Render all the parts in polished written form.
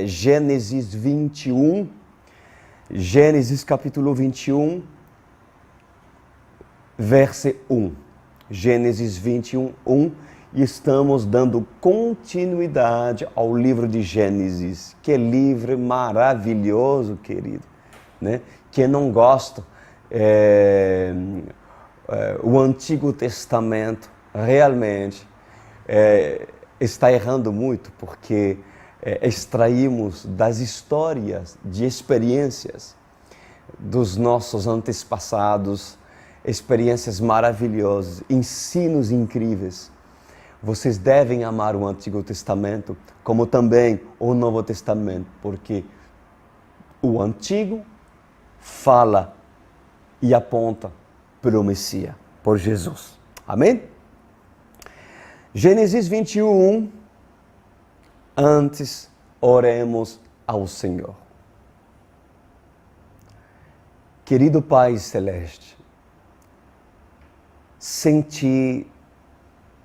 Gênesis 21, Gênesis capítulo 21, verso 1. Gênesis 21, 1. E estamos dando continuidade ao livro de Gênesis. Que livro maravilhoso, querido. Né? Quem não gosta, o Antigo Testamento realmente está errando muito, porque extraímos das histórias, de experiências dos nossos antepassados, experiências maravilhosas, ensinos incríveis. Vocês devem amar o Antigo Testamento, como também o Novo Testamento, porque o Antigo fala e aponta pelo Messias, por Jesus. Amém? Gênesis 21, antes oremos ao Senhor. Querido Pai Celeste, sem Ti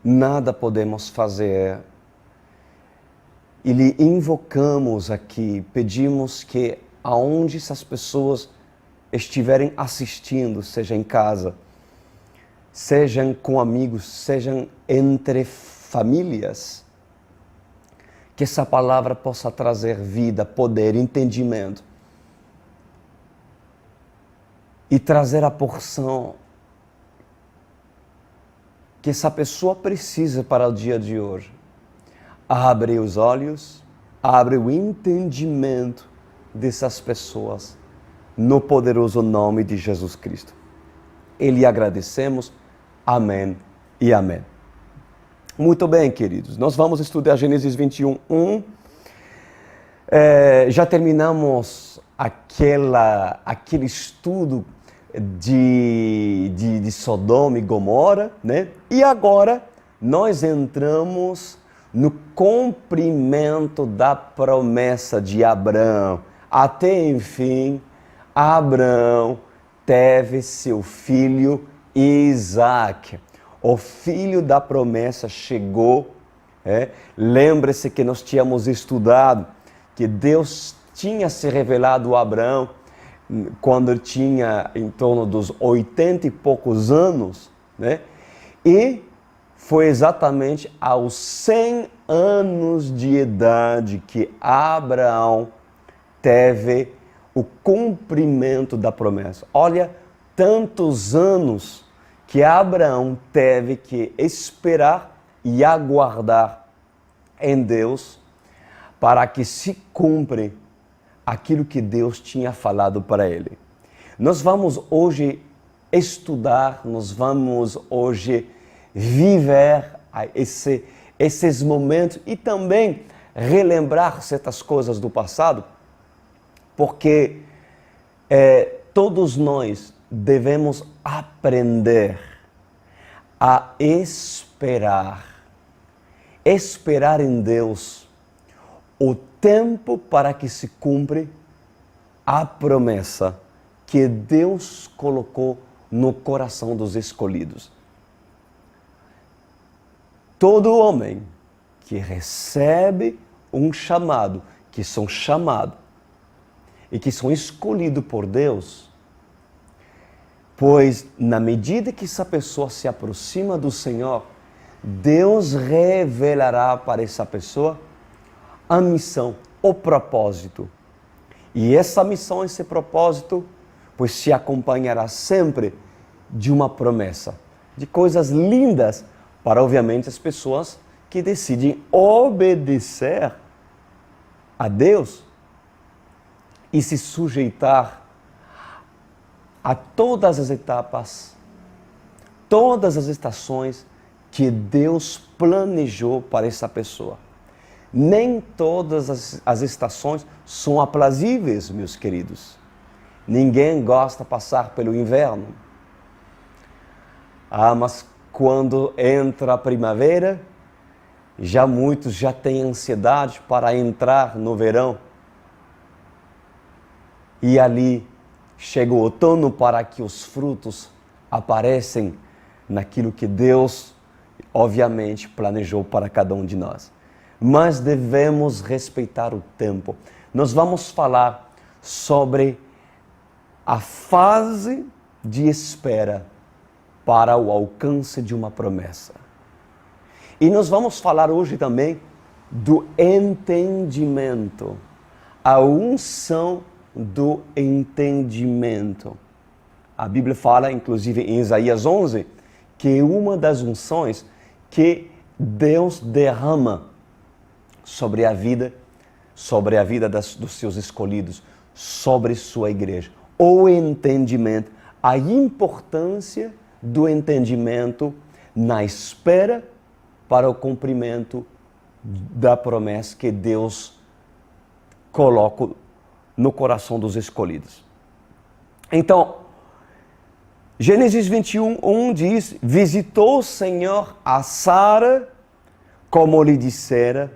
nada podemos fazer. E lhe invocamos aqui, pedimos que aonde essas pessoas estiverem assistindo, seja em casa, sejam com amigos, sejam entre famílias, que essa palavra possa trazer vida, poder, entendimento e trazer a porção que essa pessoa precisa para o dia de hoje. Abre os olhos, abre o entendimento dessas pessoas, no poderoso nome de Jesus Cristo. E lhe agradecemos. Amém e amém. Muito bem, queridos. Nós vamos estudar Gênesis 21, 1. Já terminamos aquele estudo de Sodoma e Gomorra, né? E agora nós entramos no cumprimento da promessa de Abraão. Até enfim, Abraão teve seu filho Isaac. O filho da promessa chegou. Lembre-se que nós tínhamos estudado que Deus tinha se revelado a Abraão quando ele tinha em torno dos 80 e poucos anos, né? E foi exatamente aos 100 anos de idade que Abraão teve o cumprimento da promessa. Olha, tantos anos que Abraão teve que esperar e aguardar em Deus para que se cumpra aquilo que Deus tinha falado para ele. Nós vamos hoje estudar, nós vamos hoje viver esses momentos e também relembrar certas coisas do passado, porque todos nós devemos aprender a esperar em Deus o tempo para que se cumpra a promessa que Deus colocou no coração dos escolhidos. Todo homem que recebe um chamado, que são chamados e que são escolhidos por Deus, pois na medida que essa pessoa se aproxima do Senhor, Deus revelará para essa pessoa a missão, o propósito. E essa missão, esse propósito, pois se acompanhará sempre de uma promessa, de coisas lindas para, obviamente, as pessoas que decidem obedecer a Deus e se sujeitar a todas as etapas, todas as estações que Deus planejou para essa pessoa. Nem todas as estações são aprazíveis, meus queridos. Ninguém gosta de passar pelo inverno. Mas quando entra a primavera, muitos já têm ansiedade para entrar no verão. E ali chega o outono para que os frutos aparecem naquilo que Deus, obviamente, planejou para cada um de nós. mas devemos respeitar o tempo. Nós vamos falar sobre a fase de espera para o alcance de uma promessa. E nós vamos falar hoje também do entendimento, a unção do entendimento. A Bíblia fala, inclusive em Isaías 11, que uma das unções que Deus derrama sobre a vida dos seus escolhidos, sobre sua igreja. O entendimento, a importância do entendimento na espera para o cumprimento da promessa que Deus coloca no coração dos escolhidos. Então, Gênesis 21:1 diz: visitou o Senhor a Sara, como lhe dissera,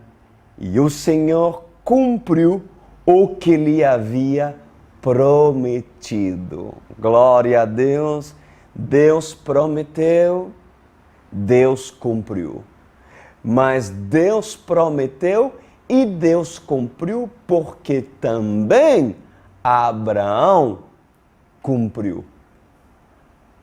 e o Senhor cumpriu o que lhe havia prometido. Glória a Deus. Deus prometeu, Deus cumpriu. Mas Deus prometeu e Deus cumpriu porque também Abraão cumpriu.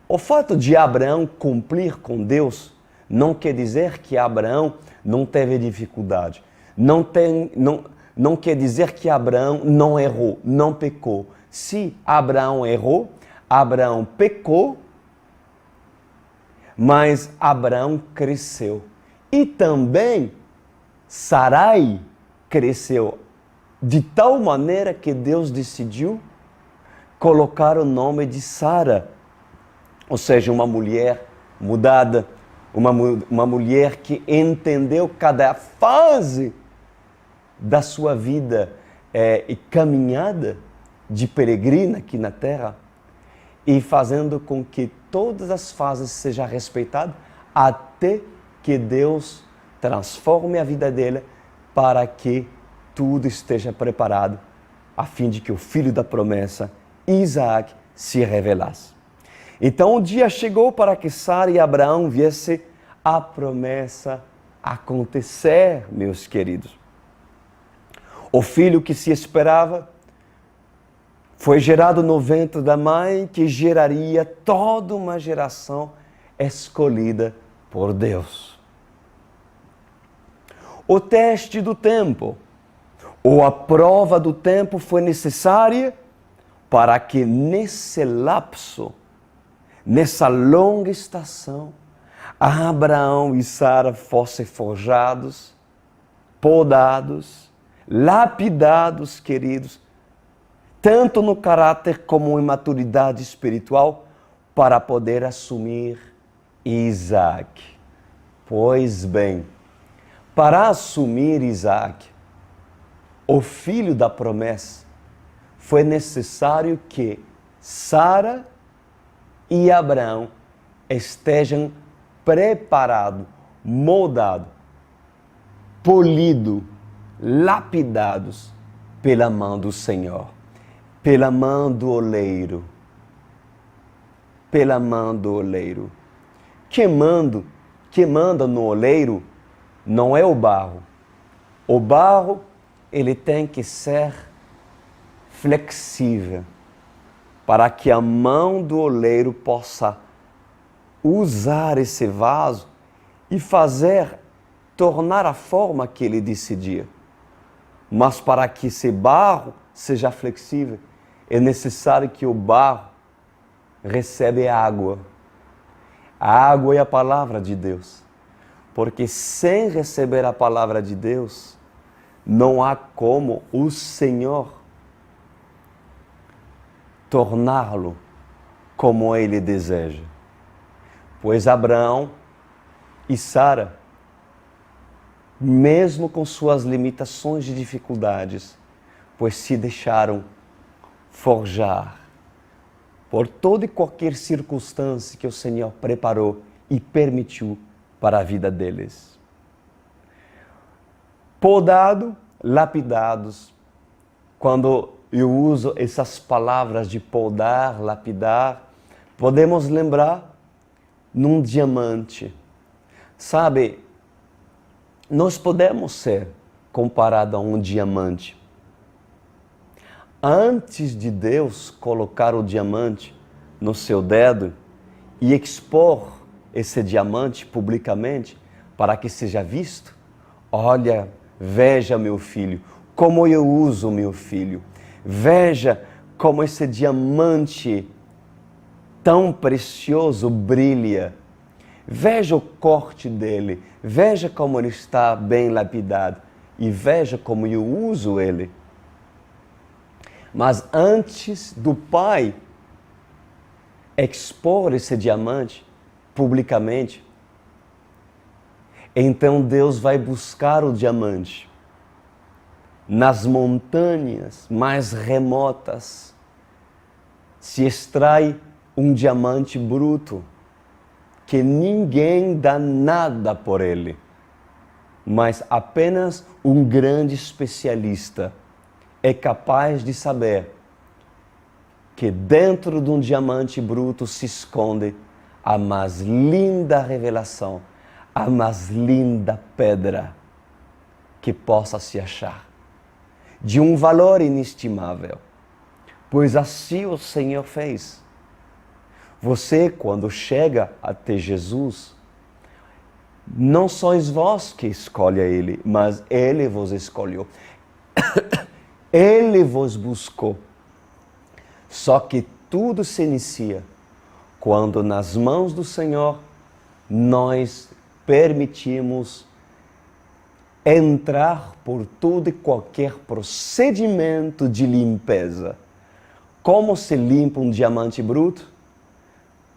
O fato de Abraão cumprir com Deus não quer dizer que Abraão não teve dificuldade. Não quer dizer que Abraão não errou, não pecou. Se Abraão errou, Abraão pecou, mas Abraão cresceu. E também Sarai cresceu de tal maneira que Deus decidiu colocar o nome de Sara, ou seja, uma mulher mudada, uma mulher que entendeu cada fase da sua vida e caminhada de peregrina aqui na terra, e fazendo com que todas as fases sejam respeitadas até que Deus transforme a vida dela para que tudo esteja preparado a fim de que o filho da promessa, Isaac, se revelasse. Então o dia chegou para que Sara e Abraão viessem a promessa acontecer, meus queridos. O filho que se esperava foi gerado no ventre da mãe, que geraria toda uma geração escolhida por Deus. O teste do tempo, ou a prova do tempo, foi necessária para que nesse lapso, nessa longa estação, Abraão e Sara fossem forjados, podados, lapidados, queridos, tanto no caráter como em maturidade espiritual, para poder assumir Isaac. Pois bem, para assumir Isaac, o filho da promessa, foi necessário que Sara e Abraão estejam preparados, moldados, polidos, lapidados pela mão do Senhor, pela mão do oleiro, pela mão do oleiro. Quem manda no oleiro não é o barro. O barro, ele tem que ser flexível para que a mão do oleiro possa usar esse vaso e tornar a forma que ele decidir. Mas para que esse barro seja flexível, é necessário que o barro receba água. A água é a palavra de Deus. Porque sem receber a palavra de Deus, não há como o Senhor torná-lo como Ele deseja. Pois Abraão e Sara, mesmo com suas limitações e dificuldades, pois se deixaram forjar por toda e qualquer circunstância que o Senhor preparou e permitiu para a vida deles. Podado, lapidados. Quando eu uso essas palavras de podar, lapidar, podemos lembrar num diamante. Sabe, nós podemos ser comparados a um diamante. Antes de Deus colocar o diamante no seu dedo e expor esse diamante publicamente para que seja visto, olha, veja meu filho, como eu uso meu filho. Veja como esse diamante tão precioso brilha. Veja o corte dele, veja como ele está bem lapidado e veja como eu uso ele. Mas antes do pai expor esse diamante publicamente, então Deus vai buscar o diamante nas montanhas mais remotas. Se extrai um diamante bruto, que ninguém dá nada por ele, mas apenas um grande especialista é capaz de saber que dentro de um diamante bruto se esconde a mais linda revelação, a mais linda pedra que possa se achar, de um valor inestimável, pois assim o Senhor fez. Você, quando chega até Jesus, não sois vós que escolhe Ele, mas Ele vos escolheu. Ele vos buscou. Só que tudo se inicia quando nas mãos do Senhor nós permitimos entrar por todo e qualquer procedimento de limpeza. Como se limpa um diamante bruto?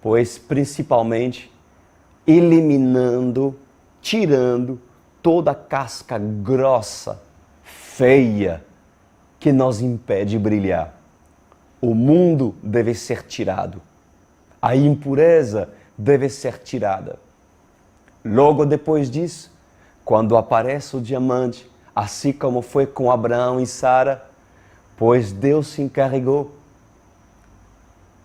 Pois principalmente eliminando, tirando toda a casca grossa, feia, que nos impede de brilhar. O mundo deve ser tirado. A impureza deve ser tirada. Logo depois disso, quando aparece o diamante, assim como foi com Abraão e Sara, pois Deus se encarregou,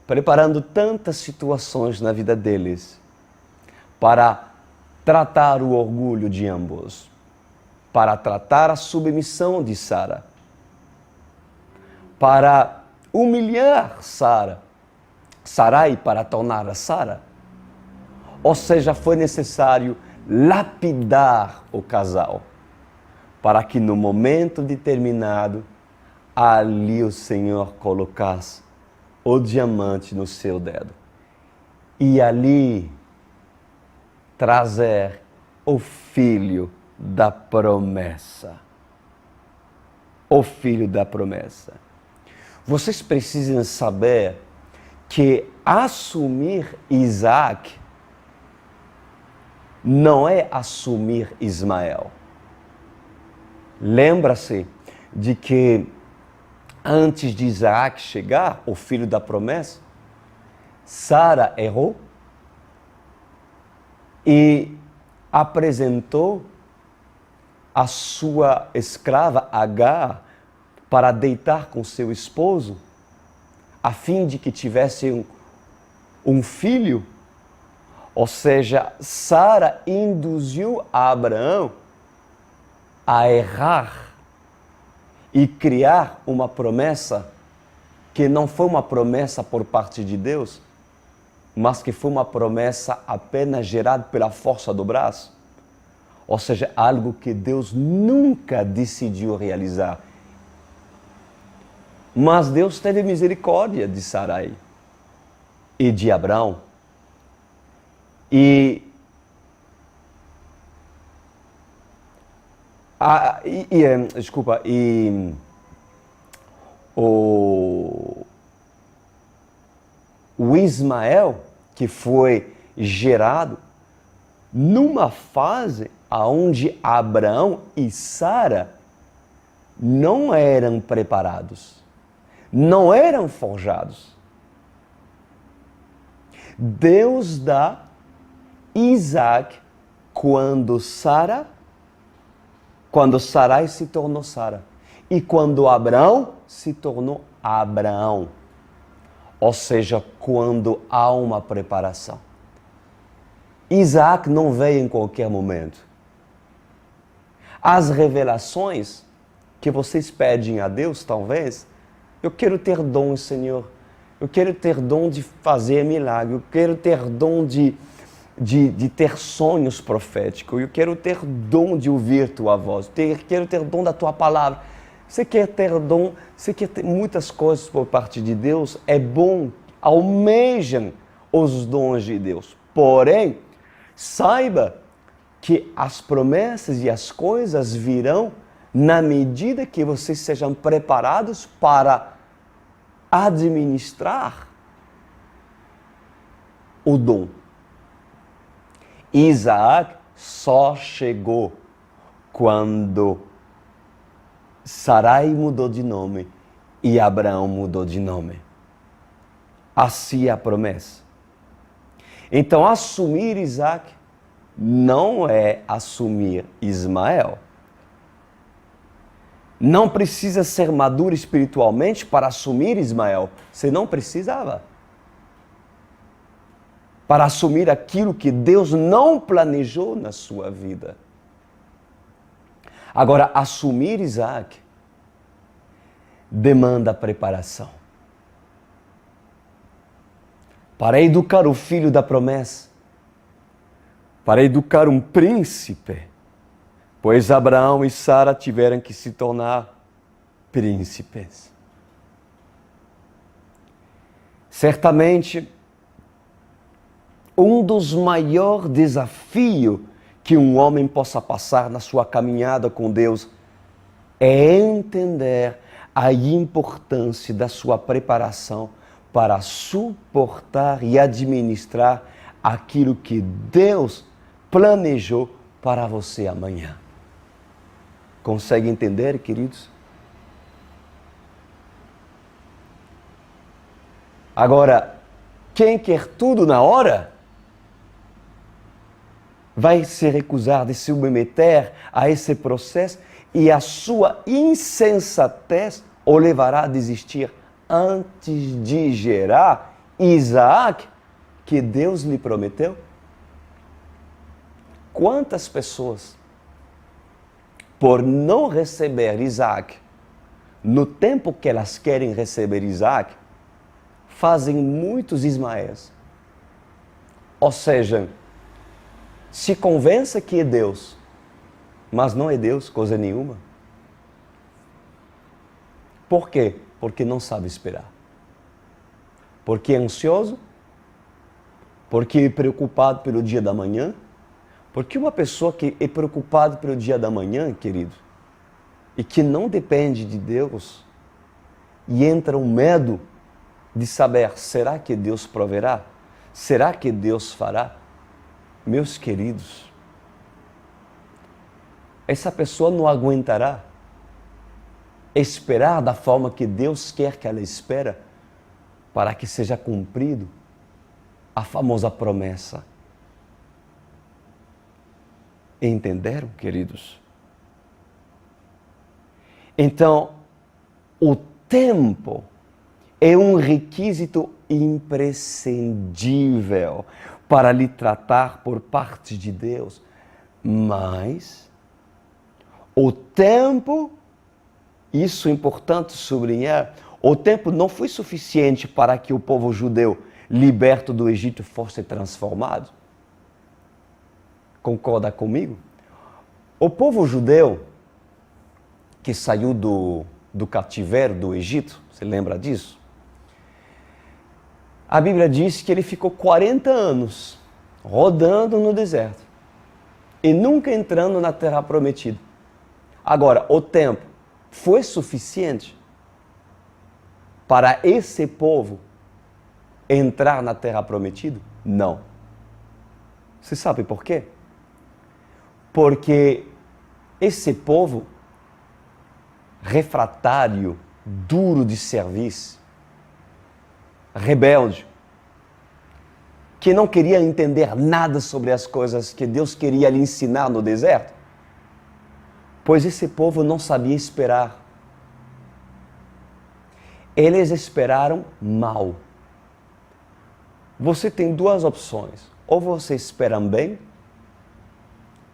preparando tantas situações na vida deles, para tratar o orgulho de ambos, para tratar a submissão de Sara, para humilhar Sarai para tornar a Sara. Ou seja, foi necessário lapidar o casal, para que no momento determinado, ali o Senhor colocasse o diamante no seu dedo. E ali trazer o filho da promessa. O filho da promessa. Vocês precisam saber que assumir Isaac não é assumir Ismael. Lembra-se de que antes de Isaac chegar, o filho da promessa, Sara errou e apresentou a sua escrava Agar para deitar com seu esposo, a fim de que tivesse um filho. Ou seja, Sara induziu a Abraão a errar e criar uma promessa que não foi uma promessa por parte de Deus, mas que foi uma promessa apenas gerada pela força do braço. Ou seja, algo que Deus nunca decidiu realizar. Mas Deus teve misericórdia de Sarai e de Abraão. O Ismael, que foi gerado numa fase onde Abraão e Sara não eram preparados, não eram forjados. Deus dá Isaac quando Sarai se tornou Sara e quando Abraão se tornou Abraão. Ou seja, quando há uma preparação. Isaac não veio em qualquer momento. As revelações que vocês pedem a Deus, talvez, eu quero ter dom, Senhor. Eu quero ter dom de fazer milagre. Eu quero ter dom de ter sonhos proféticos. Eu quero ter dom de ouvir tua voz. Quero ter dom da tua palavra. Você quer ter dom, você quer ter muitas coisas por parte de Deus. É bom, almejem os dons de Deus. Porém, saiba que as promessas e as coisas virão na medida que vocês sejam preparados para administrar o dom. Isaac só chegou quando Sarai mudou de nome e Abraão mudou de nome. Assim é a promessa. Então, assumir Isaac não é assumir Ismael. Não precisa ser maduro espiritualmente para assumir Ismael. Você não precisava. Para assumir aquilo que Deus não planejou na sua vida. Agora, assumir Isaac demanda preparação. Para educar o filho da promessa, para educar um príncipe, pois Abraão e Sara tiveram que se tornar príncipes. Certamente, um dos maiores desafios que um homem possa passar na sua caminhada com Deus é entender a importância da sua preparação para suportar e administrar aquilo que Deus planejou para você amanhã. Consegue entender, queridos? Agora, quem quer tudo na hora vai se recusar de se submeter a esse processo e a sua insensatez o levará a desistir antes de gerar Isaac, que Deus lhe prometeu. Quantas pessoas, por não receber Isaac no tempo que elas querem receber Isaac, fazem muitos Ismaéis. Ou seja, se convença que é Deus, mas não é Deus coisa nenhuma. Por quê? Porque não sabe esperar. Porque é ansioso, porque é preocupado pelo dia da manhã. Porque uma pessoa que é preocupada pelo dia da manhã, querido, e que não depende de Deus, e entra um medo de saber, será que Deus proverá? Será que Deus fará? Meus queridos, essa pessoa não aguentará esperar da forma que Deus quer que ela espera para que seja cumprido a famosa promessa. Entenderam, queridos? Então, o tempo é um requisito imprescindível para lhe tratar por parte de Deus. Mas o tempo, isso é importante sublinhar, o tempo não foi suficiente para que o povo judeu liberto do Egito fosse transformado. Concorda comigo? O povo judeu que saiu do cativeiro do Egito, você lembra disso? A Bíblia diz que ele ficou 40 anos rodando no deserto e nunca entrando na terra prometida. Agora, o tempo foi suficiente para esse povo entrar na terra prometida? Não. Você sabe por quê? Porque esse povo refratário, duro de serviço, rebelde, que não queria entender nada sobre as coisas que Deus queria lhe ensinar no deserto, pois esse povo não sabia esperar. Eles esperaram mal. Você tem duas opções. Ou você espera bem,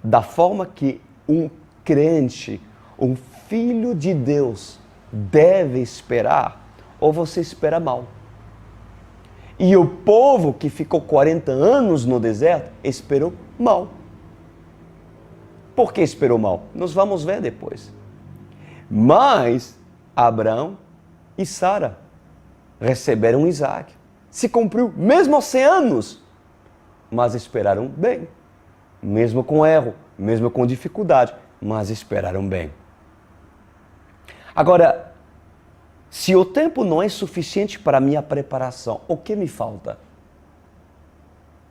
da forma que um crente, um filho de Deus, deve esperar, ou você espera mal. E o povo que ficou 40 anos no deserto esperou mal. Por que esperou mal? Nós vamos ver depois. Mas Abraão e Sara receberam Isaac. Se cumpriu mesmo aos 100 anos, mas esperaram bem. Mesmo com erro, mesmo com dificuldade, mas esperaram bem. Agora, se o tempo não é suficiente para a minha preparação, o que me falta?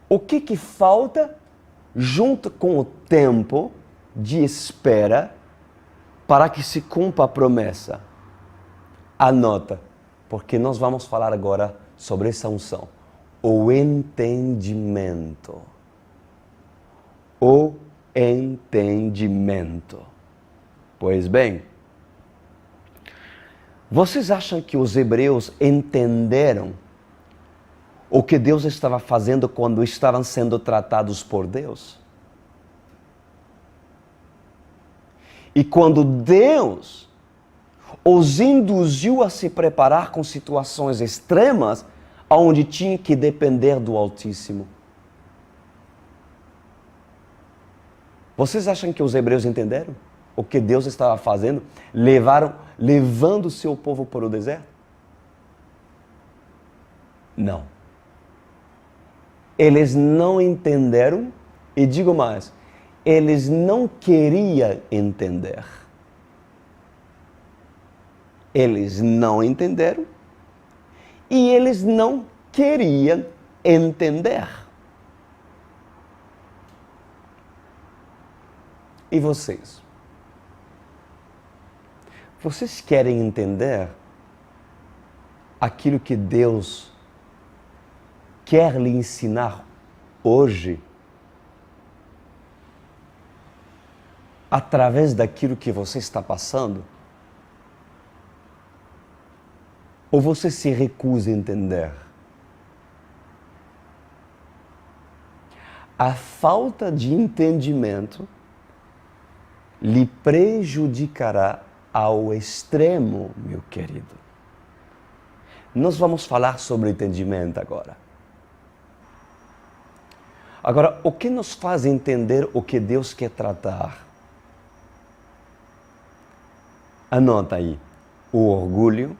O que falta junto com o tempo de espera para que se cumpra a promessa? Anota, porque nós vamos falar agora sobre essa unção. O entendimento. O entendimento. Pois bem, vocês acham que os hebreus entenderam o que Deus estava fazendo quando estavam sendo tratados por Deus? E quando Deus os induziu a se preparar com situações extremas, onde tinha que depender do Altíssimo. Vocês acham que os hebreus entenderam o que Deus estava fazendo? Levando o seu povo para o deserto? Não. Eles não entenderam, e digo mais, eles não queriam entender. Eles não entenderam e eles não queriam entender. E vocês? Vocês querem entender aquilo que Deus quer lhe ensinar hoje? Através daquilo que você está passando? Ou você se recusa a entender? A falta de entendimento lhe prejudicará ao extremo, meu querido. Nós vamos falar sobre entendimento agora. Agora, o que nos faz entender o que Deus quer tratar? Anota aí. O orgulho,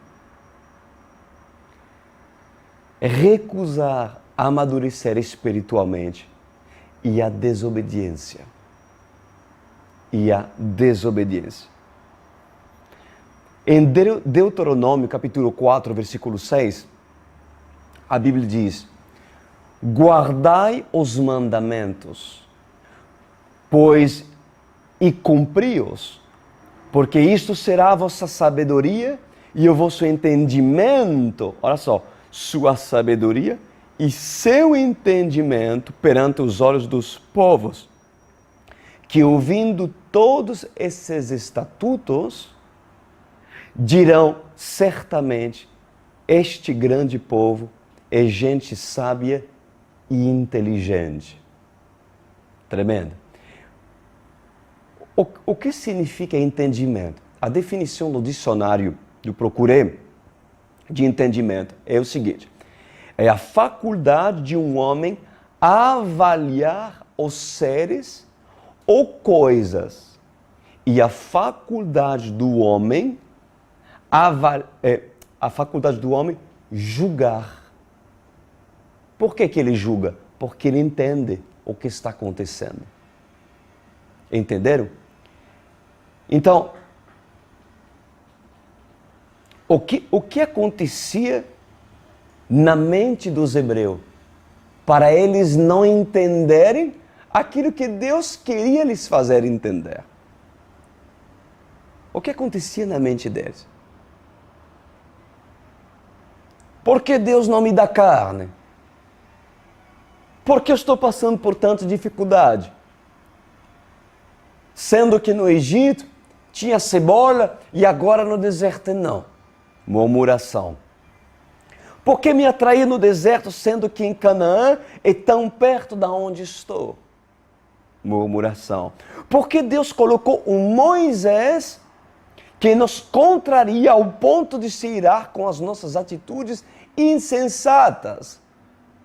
recusar amadurecer espiritualmente e a desobediência. Em Deuteronômio capítulo 4, versículo 6, a Bíblia diz: guardai os mandamentos, e cumpri-os, porque isto será a vossa sabedoria e o vosso entendimento. Olha só, sua sabedoria e seu entendimento perante os olhos dos povos, que ouvindo todos esses estatutos, dirão certamente, este grande povo é gente sábia e inteligente. Tremendo. O que significa entendimento? A definição do dicionário do Procurei de entendimento é o seguinte: é a faculdade de um homem avaliar os seres ou coisas, e a faculdade do homem julgar. Por que ele julga? Porque ele entende o que está acontecendo. Entenderam? Então, o que acontecia na mente dos hebreus para eles não entenderem aquilo que Deus queria lhes fazer entender? O que acontecia na mente deles? Por que Deus não me dá carne? Por que eu estou passando por tanta dificuldade? Sendo que no Egito tinha cebola e agora no deserto não. Murmuração. Por que me atrair no deserto, sendo que em Canaã é tão perto da onde estou? murmuração. Porque Deus colocou um Moisés que nos contraria ao ponto de se irar com as nossas atitudes insensatas.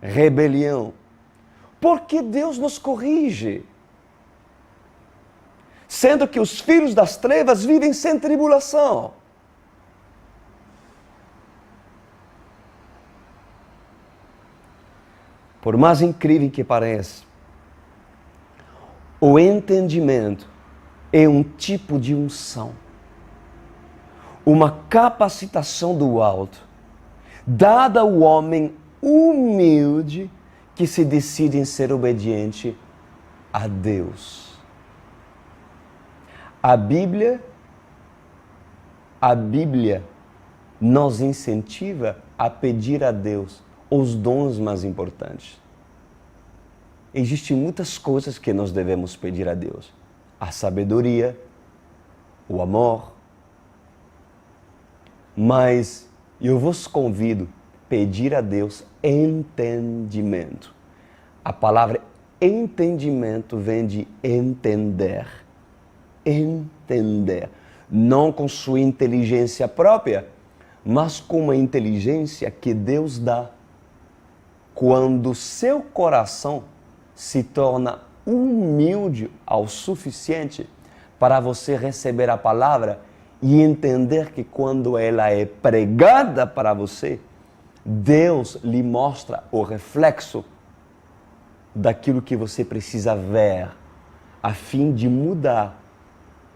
Rebelião. Porque Deus nos corrige. Sendo que os filhos das trevas vivem sem tribulação. Por mais incrível que pareça, o entendimento é um tipo de unção. Uma capacitação do alto, dada ao homem humilde que se decide em ser obediente a Deus. A Bíblia nos incentiva a pedir a Deus os dons mais importantes. Existem muitas coisas que nós devemos pedir a Deus. A sabedoria, o amor. Mas eu vos convido a pedir a Deus entendimento. A palavra entendimento vem de entender. Entender. Não com sua inteligência própria, mas com uma inteligência que Deus dá. Quando seu coração se torna humilde ao suficiente para você receber a palavra e entender que quando ela é pregada para você, Deus lhe mostra o reflexo daquilo que você precisa ver, a fim de mudar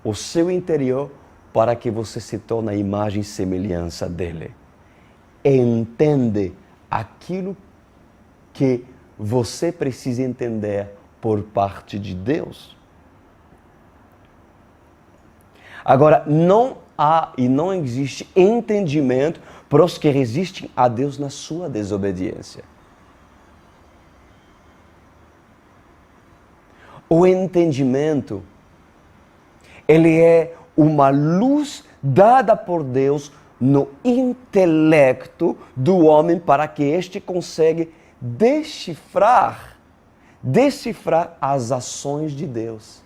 o seu interior para que você se torne a imagem e semelhança dele. Entende aquilo que você precisa entender por parte de Deus. Agora, não há e não existe entendimento para os que resistem a Deus na sua desobediência. O entendimento, ele é uma luz dada por Deus no intelecto do homem para que este consiga decifrar as ações de Deus.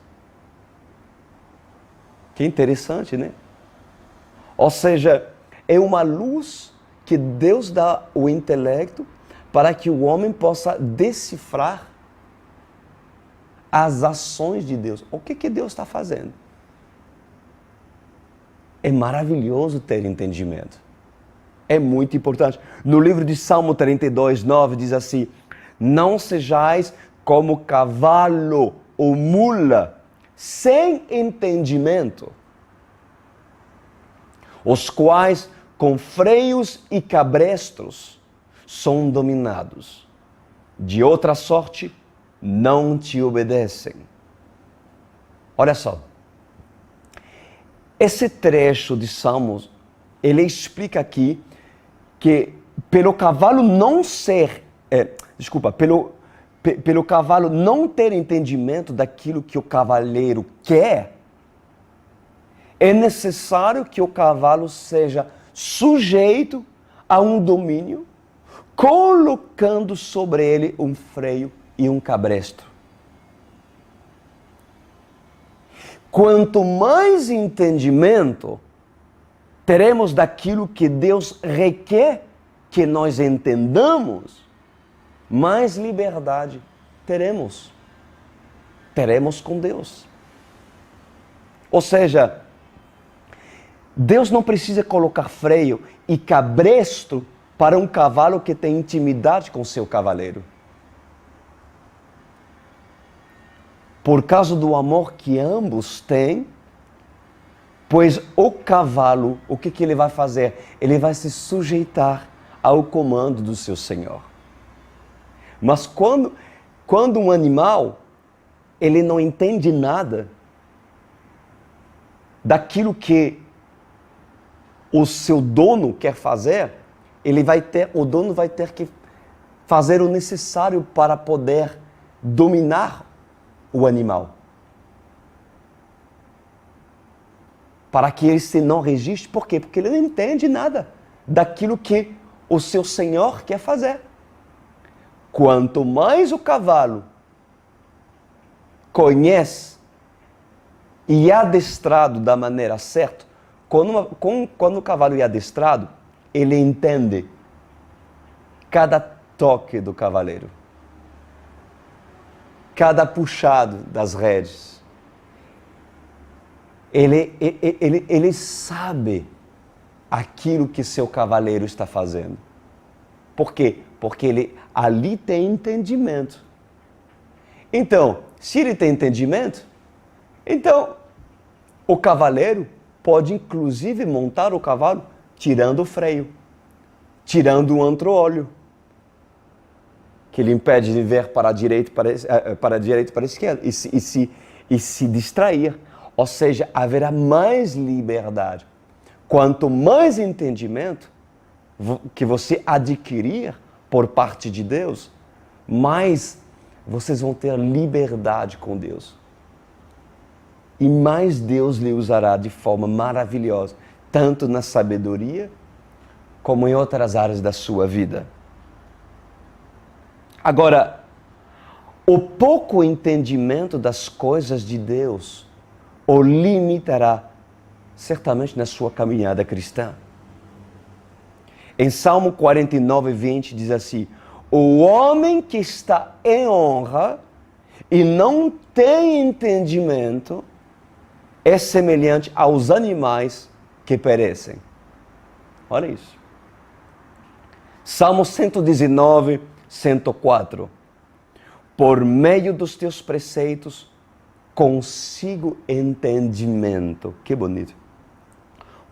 Que interessante, né? Ou seja, é uma luz que Deus dá ao intelecto para que o homem possa decifrar as ações de Deus. O que Deus está fazendo? É maravilhoso ter entendimento. É muito importante. No livro de Salmo 32, 9 diz assim: não sejais como cavalo ou mula sem entendimento, os quais com freios e cabrestros são dominados. De outra sorte, não te obedecem. Olha só. Esse trecho de Salmos, ele explica aqui que pelo cavalo não ser, pelo cavalo não ter entendimento daquilo que o cavaleiro quer, é necessário que o cavalo seja sujeito a um domínio, colocando sobre ele um freio e um cabresto. Quanto mais entendimento teremos daquilo que Deus requer que nós entendamos, mais liberdade teremos. Teremos com Deus. Ou seja, Deus não precisa colocar freio e cabresto para um cavalo que tem intimidade com seu cavaleiro. Por causa do amor que ambos têm, pois o cavalo, o que ele vai fazer? Ele vai se sujeitar ao comando do seu senhor. Mas quando um animal, ele não entende nada daquilo que o seu dono quer fazer, o dono vai ter que fazer o necessário para poder dominar o animal. Para que ele se não resiste. Por quê? Porque ele não entende nada daquilo que o seu senhor quer fazer. Quanto mais o cavalo conhece e é adestrado da maneira certa, quando o cavalo é adestrado, ele entende cada toque do cavaleiro, cada puxado das rédeas. Ele sabe aquilo que seu cavaleiro está fazendo. Por quê? Porque ele ali tem entendimento. Então, se ele tem entendimento, então o cavaleiro pode inclusive montar o cavalo tirando o freio, tirando o antro-óleo, que lhe impede de ver para a direita e para a esquerda, e se distrair. Ou seja, haverá mais liberdade. Quanto mais entendimento que você adquirir por parte de Deus, mais vocês vão ter liberdade com Deus. E mais Deus lhe usará de forma maravilhosa, tanto na sabedoria, como em outras áreas da sua vida. Agora, o pouco entendimento das coisas de Deus o limitará, certamente, na sua caminhada cristã. Em Salmo 49, 20, diz assim: o homem que está em honra e não tem entendimento é semelhante aos animais que perecem. Olha isso. Salmo 119, 104. Por meio dos teus preceitos, consigo entendimento. Que bonito.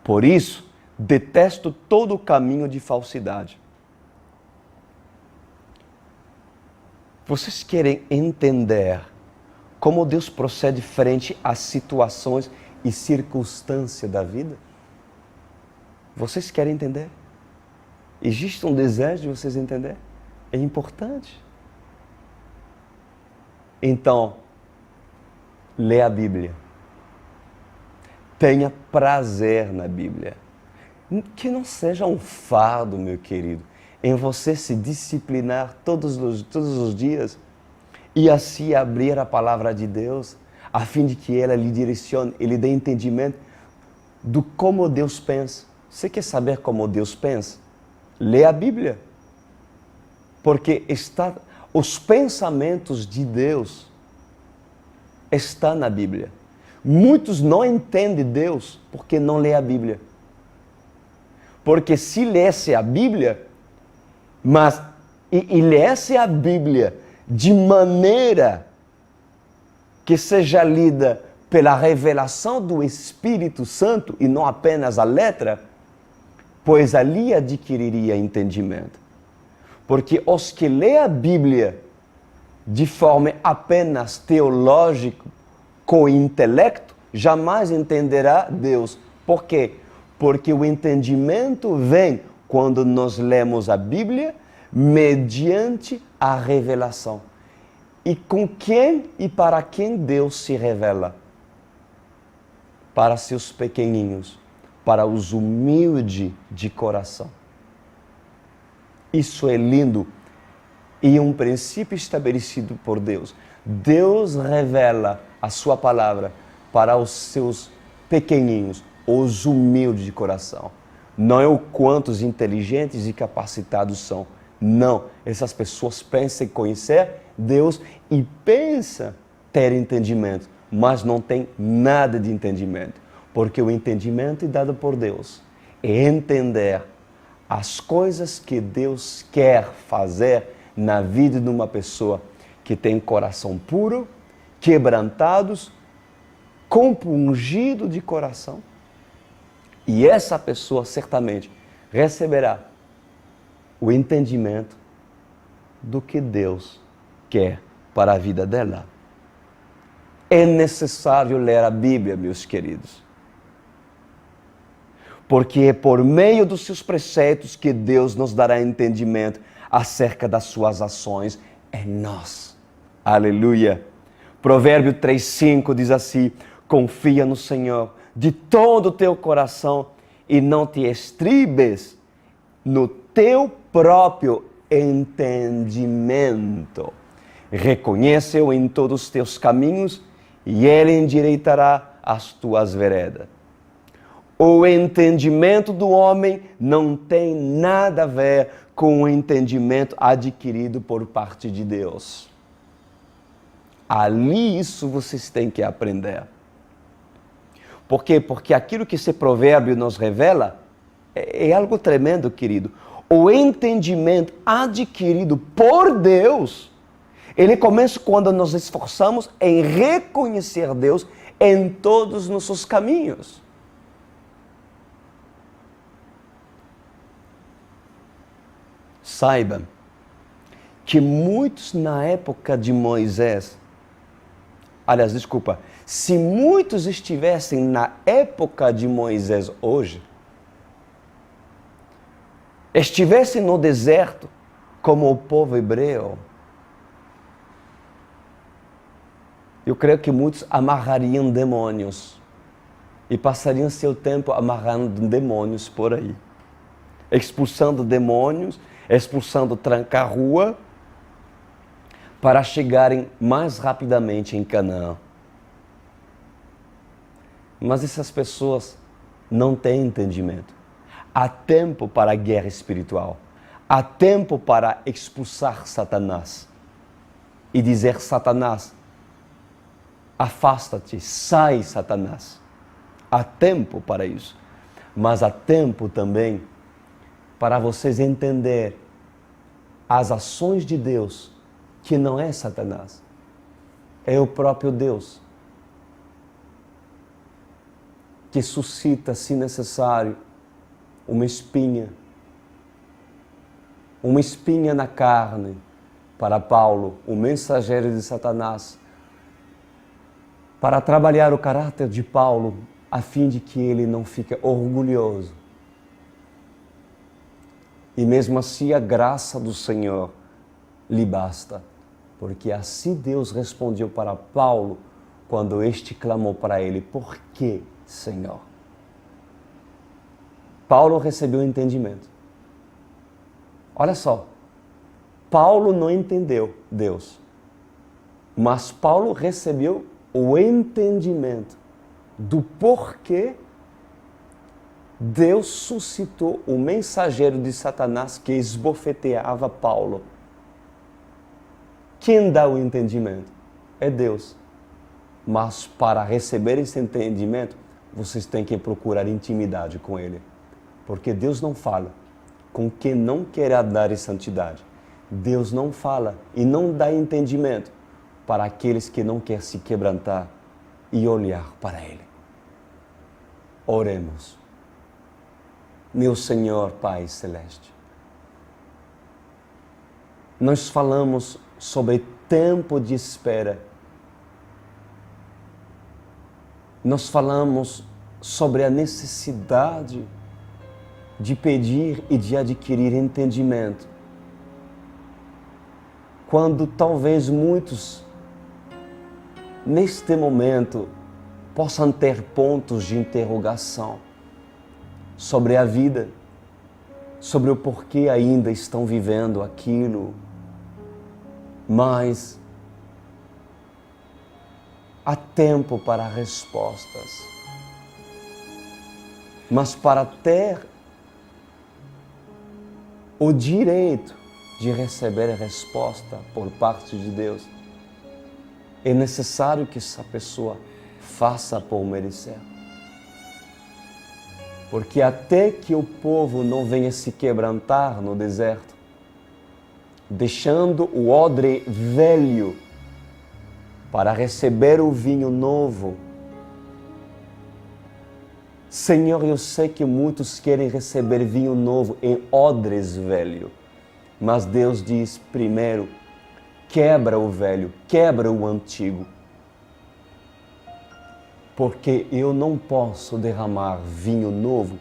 Por isso, detesto todo o caminho de falsidade. Vocês querem entender como Deus procede frente às situações e circunstâncias da vida? Vocês querem entender? Existe um desejo de vocês entender? É importante. Então, lê a Bíblia. Tenha prazer na Bíblia. Que não seja um fardo, meu querido, em você se disciplinar todos os dias e assim abrir a palavra de Deus, a fim de que ela lhe direcione, ele dê entendimento do como Deus pensa. Você quer saber como Deus pensa? Lê a Bíblia. Porque os pensamentos de Deus estão na Bíblia. Muitos não entendem Deus porque não lê a Bíblia. Porque se lesse a Bíblia, e lesse a Bíblia de maneira que seja lida pela revelação do Espírito Santo e não apenas a letra, pois ali adquiriria entendimento. Porque os que lê a Bíblia de forma apenas teológica, com intelecto, jamais entenderá Deus. Por quê? Porque o entendimento vem quando nós lemos a Bíblia mediante a revelação. E com quem e para quem Deus se revela? Para seus pequeninos, para os humildes de coração. Isso é lindo e um princípio estabelecido por Deus. Deus revela a sua palavra para os seus pequeninos, os humildes de coração. Não é o quantos inteligentes e capacitados são. Não, essas pessoas pensam conhecer Deus e pensam ter entendimento, mas não tem nada de entendimento. Porque o entendimento é dado por Deus. É entender as coisas que Deus quer fazer na vida de uma pessoa que tem coração puro, quebrantados, compungido de coração. E essa pessoa certamente receberá o entendimento do que Deus quer para a vida dela. É necessário ler a Bíblia, meus queridos. Porque é por meio dos seus preceitos que Deus nos dará entendimento acerca das suas ações em nós. Aleluia! Provérbio 3,5 diz assim: confia no Senhor de todo o teu coração e não te estribes no teu próprio entendimento. Reconhece-o em todos os teus caminhos e ele endireitará as tuas veredas. O entendimento do homem não tem nada a ver com o entendimento adquirido por parte de Deus. Ali isso vocês têm que aprender. Por quê? Porque aquilo que esse provérbio nos revela é algo tremendo, querido. O entendimento adquirido por Deus, ele começa quando nos esforçamos em reconhecer Deus em todos os nossos caminhos. Saiba que muitos na época de Moisés, aliás, desculpa, se muitos estivessem na época de Moisés hoje, estivessem no deserto como o povo hebreu, eu creio que muitos amarrariam demônios e passariam seu tempo amarrando demônios por aí, expulsando demônios, expulsando tranca-rua, para chegarem mais rapidamente em Canaã. Mas essas pessoas não têm entendimento. Há tempo para a guerra espiritual. Há tempo para expulsar Satanás. E dizer: Satanás, afasta-te, sai, Satanás. Há tempo para isso. Mas há tempo também para vocês entender as ações de Deus, que não é Satanás, é o próprio Deus, que suscita, se necessário, uma espinha na carne para Paulo, o mensageiro de Satanás, para trabalhar o caráter de Paulo, a fim de que ele não fique orgulhoso. E mesmo assim a graça do Senhor lhe basta, porque assim Deus respondeu para Paulo quando este clamou para ele: por que, Senhor? Paulo recebeu entendimento. Olha só, Paulo não entendeu Deus, mas Paulo recebeu o entendimento do porquê Deus suscitou o mensageiro de Satanás que esbofeteava Paulo. Quem dá o entendimento? É Deus. Mas para receber esse entendimento, vocês têm que procurar intimidade com Ele. Porque Deus não fala com quem não quer andar em santidade. Deus não fala e não dá entendimento para aqueles que não querem se quebrantar e olhar para Ele. Oremos. Meu Senhor Pai Celeste, nós falamos sobre tempo de espera. Nós falamos sobre a necessidade de pedir e de adquirir entendimento. Quando talvez muitos, neste momento, possam ter pontos de interrogação sobre a vida, sobre o porquê ainda estão vivendo aquilo, mas há tempo para respostas. Mas para ter o direito de receber a resposta por parte de Deus, é necessário que essa pessoa faça por merecer. Porque até que o povo não venha se quebrantar no deserto, deixando o odre velho para receber o vinho novo. Senhor, eu sei que muitos querem receber vinho novo em odres velho, mas Deus diz primeiro, quebra o velho, quebra o antigo. Porque eu não posso derramar vinho novo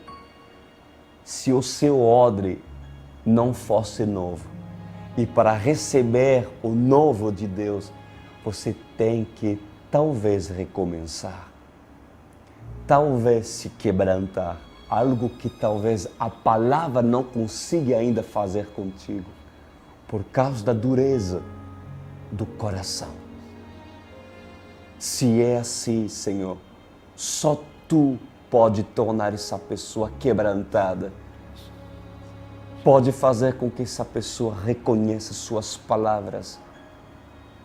se o seu odre não fosse novo. E para receber o novo de Deus, você tem que talvez recomeçar. Talvez se quebrantar. Algo que talvez a palavra não consiga ainda fazer contigo. Por causa da dureza do coração. Se é assim, Senhor, só Tu pode tornar essa pessoa quebrantada. Pode fazer com que essa pessoa reconheça Suas palavras.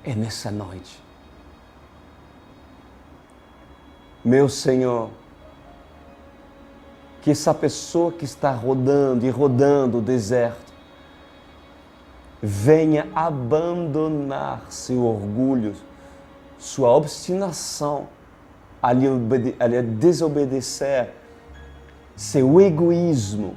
É nessa noite. Meu Senhor, que essa pessoa que está rodando e rodando o deserto venha abandonar seu orgulho, sua obstinação a lhe desobedecer, seu egoísmo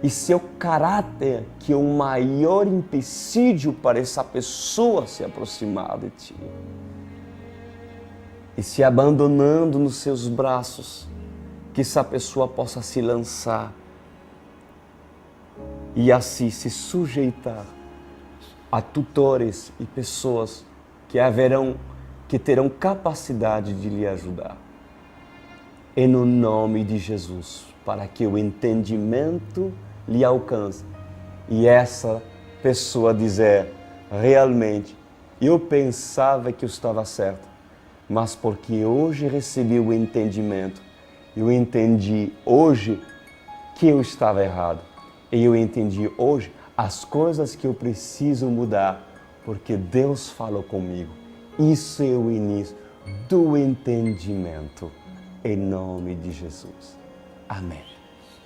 e seu caráter, que é o maior empecilho para essa pessoa se aproximar de Ti. E se abandonando nos Seus braços, que essa pessoa possa se lançar e assim se sujeitar a tutores e pessoas que terão capacidade de lhe ajudar. E no nome de Jesus, para que o entendimento lhe alcance e essa pessoa dizer, realmente, eu pensava que eu estava certo, mas porque hoje recebi o entendimento, eu entendi hoje que eu estava errado. E eu entendi hoje as coisas que eu preciso mudar, porque Deus falou comigo. Isso é o início do entendimento. Em nome de Jesus. Amém.